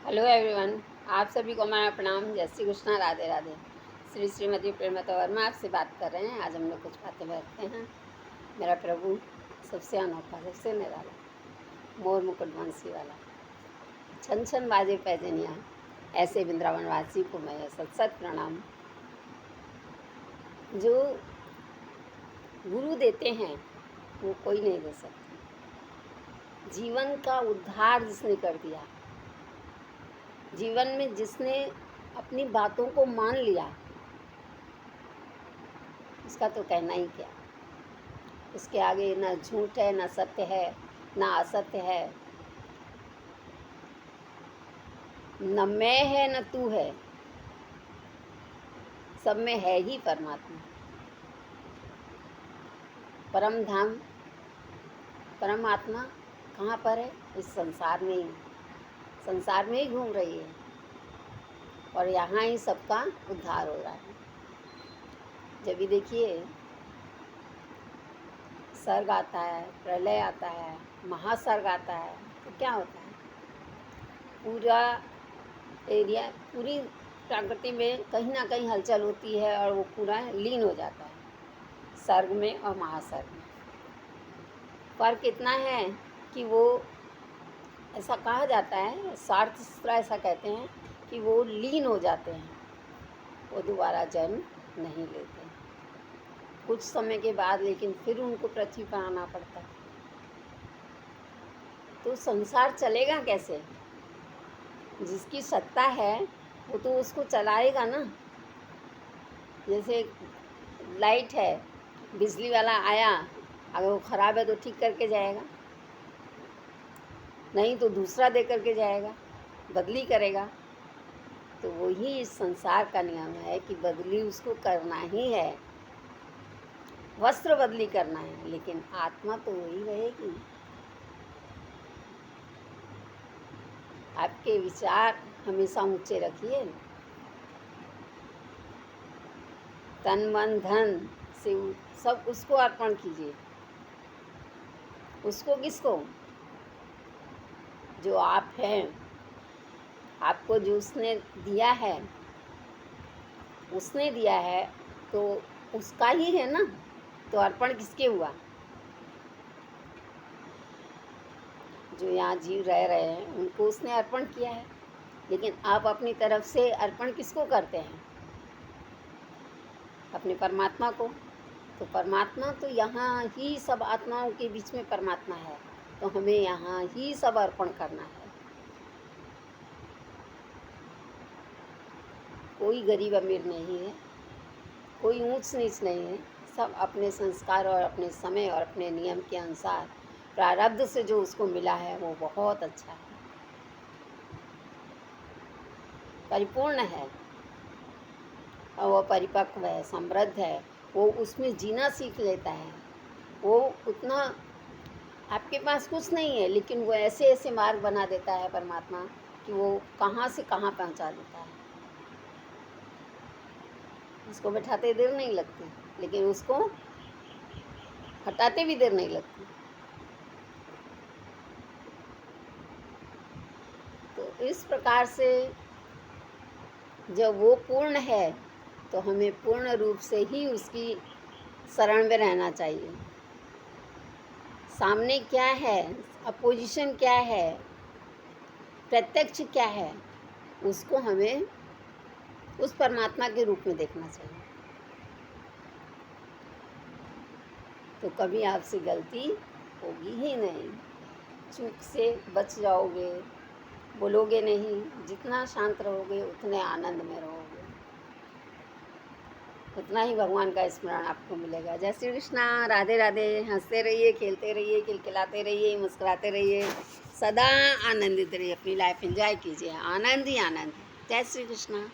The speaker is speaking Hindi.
हेलो एवरीवन, आप सभी को हमारा प्रणाम। जय श्री कृष्णा, राधे राधे। श्री श्रीमती प्रेमलता वर्मा आपसे बात कर रहे हैं। आज हम लोग कुछ बातें बैठते हैं। मेरा प्रभु सबसे अनोखा, सबसे निराला, मोर मुकुट बंसी वाला, छन छन बाजे पैजनिया, ऐसे वृंदावन वासी को मैं सत सत प्रणाम। जो गुरु देते हैं वो कोई नहीं दे सकता। जीवन का उद्धार जिसने कर दिया, जीवन में जिसने अपनी बातों को मान लिया, उसका तो कहना ही क्या। उसके आगे न झूठ है, न सत्य है, न असत्य है, न मैं है न तू है, सब में है ही परमात्मा। परम धाम, परमात्मा कहाँ पर है? इस संसार में ही, संसार में ही घूम रही है और यहाँ ही सबका उद्धार हो रहा है। जब भी देखिए सर्ग आता है, प्रलय आता है, महासर्ग आता है, तो क्या होता है? पूरा एरिया, पूरी प्रकृति में कहीं ना कहीं हलचल होती है और वो पूरा लीन हो जाता है सर्ग में और महासर्ग में। फर्क इतना है कि वो ऐसा कहा जाता है, शास्त्र ऐसा कहते हैं कि वो लीन हो जाते हैं, वो दोबारा जन्म नहीं लेते कुछ समय के बाद, लेकिन फिर उनको पृथ्वी पर आना पड़ता है। तो संसार चलेगा कैसे? जिसकी सत्ता है वो तो उसको चलाएगा ना। जैसे लाइट है, बिजली वाला आया, अगर वो ख़राब है तो ठीक करके जाएगा, नहीं तो दूसरा दे करके जाएगा, बदली करेगा। तो वही इस संसार का नियम है कि बदली उसको करना ही है, वस्त्र बदली करना है, लेकिन आत्मा तो वही रहेगी। आपके विचार हमेशा ऊंचे रखिए, तन मन धन से सब उसको अर्पण कीजिए। उसको किसको? जो आप हैं, आपको जो उसने दिया है, उसने दिया है तो उसका ही है ना। तो अर्पण किसके हुआ? जो यहाँ जीव रह रहे हैं उनको उसने अर्पण किया है, लेकिन आप अपनी तरफ से अर्पण किसको करते हैं? अपने परमात्मा को। तो परमात्मा तो यहाँ ही सब आत्माओं के बीच में परमात्मा है, तो हमें यहाँ ही सब अर्पण करना है। कोई गरीब अमीर नहीं है, कोई ऊंच नीच नहीं है, सब अपने संस्कार और अपने समय और अपने नियम के अनुसार प्रारब्ध से जो उसको मिला है वो बहुत अच्छा है, परिपूर्ण है और वो परिपक्व है, समृद्ध है। वो उसमें जीना सीख लेता है। वो उतना, आपके पास कुछ नहीं है, लेकिन वो ऐसे ऐसे मार्ग बना देता है परमात्मा कि वो कहाँ से कहाँ पहुँचा देता है। उसको बैठाते देर नहीं लगती, लेकिन उसको हटाते भी देर नहीं लगती। तो इस प्रकार से जब वो पूर्ण है तो हमें पूर्ण रूप से ही उसकी शरण में रहना चाहिए। सामने क्या है, अपोजिशन क्या है, प्रत्यक्ष क्या है, उसको हमें उस परमात्मा के रूप में देखना चाहिए। तो कभी आपसे गलती होगी ही नहीं, चूक से बच जाओगे, बोलोगे नहीं। जितना शांत रहोगे उतने आनंद में रहोगे, उतना ही भगवान का स्मरण आपको मिलेगा। जय श्री कृष्णा, राधे राधे। हंसते रहिए, खेलते रहिए, खिलखिलाते रहिए, मुस्कुराते रहिए, सदा आनंदित रहिए, अपनी लाइफ एंजॉय कीजिए, आनंद ही आनंद। जय श्री कृष्णा।